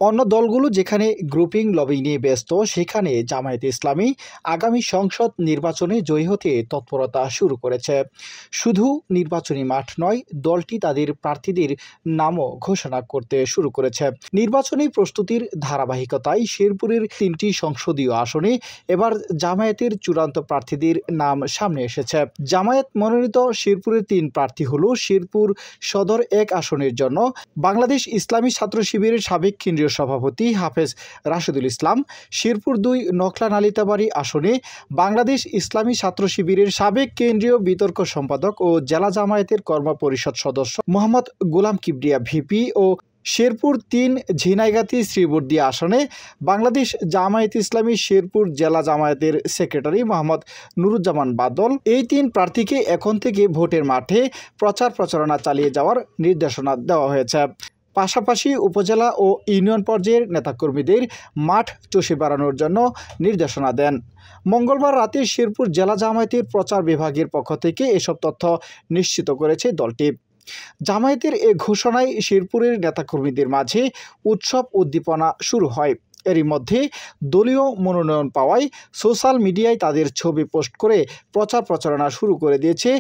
অন্য দলগুলো যেখানে গ্রুপিং লবিং নিয়ে ব্যস্ত, সেখানে জামায়াতে ইসলামী আগামী সংসদ নির্বাচনে জয়ী হতে তৎপরতা শুরু করেছে। শুধু নির্বাচনী মাঠ নয়, দলটি তাদের প্রার্থীদের নামও ঘোষণা করতে শুরু করেছে। নির্বাচনী প্রস্তুতির ধারাবাহিকতায় শেরপুরের 3টি সংসদীয় আসনে এবার জামায়াতের চূড়ান্ত প্রার্থীদের নাম সামনে এসেছে। জামায়াত মনোনীত শেরপুরের 3 প্রার্থী হল শেরপুর সদর 1 আসনের জন্য বাংলাদেশ ইসলামী ছাত্র শিবিরের সাবেক কেন্দ্রীয় সভাপতি হাফেজ রাশেদুল ইসলাম, শেরপুর 2 নকলা নালিতাবাড়ী আসনে বাংলাদেশ ইসলামী ছাত্র শিবিরের সাবেক কেন্দ্রীয় বিতর্ক সম্পাদক ও জেলা জামায়াতের কর্মপরিষদ সদস্য মোহাম্মদ গোলাম কিবরিয়া ভিপি ও শেরপুর 3 ঝিনাইগাতি শ্রীবর্দী আসনে বাংলাদেশ জামায়াত ইসলামী শেরপুর জেলা জামায়াতের সেক্রেটারি মোহাম্মদ নুরুজ্জামান বাদল। এই 3 প্রার্থীকে এখন থেকে ভোটের মাঠে প্রচার প্রচারণা চালিয়ে যাওয়ার নির্দেশনা দেওয়া হয়েছে। পাশাপাশি উপজেলা ও ইউনিয়ন পর্যায়ের নেতাকর্মীদের মাঠ চষে বেড়ানোর জন্য নির্দেশনা দেন। মঙ্গলবার রাতে শেরপুর জেলা জামায়াতের প্রচার বিভাগের পক্ষ থেকে এসব তথ্য নিশ্চিত করেছে দলটি। জামায়াতের এ ঘোষণায় শেরপুরের নেতাকর্মীদের মাঝে উৎসব উদ্দীপনা শুরু হয়। এরই মধ্যে দলীয় মনোনয়ন পাওয়ায় সোশ্যাল মিডিয়ায় তাদের ছবি পোস্ট করে প্রচার প্রচারণা শুরু করে দিয়েছে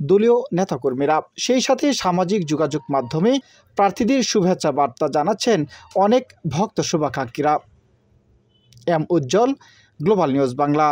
দলীয় নেতাকর্মীরা। সেই সাথে সামাজিক যোগাযোগ মাধ্যমে প্রার্থীদের শুভেচ্ছা বার্তা জানাচ্ছেন অনেক ভক্ত শুভাকাঙ্ক্ষীরা। এম উজ্জ্বল, গ্লোবাল নিউজ বাংলা।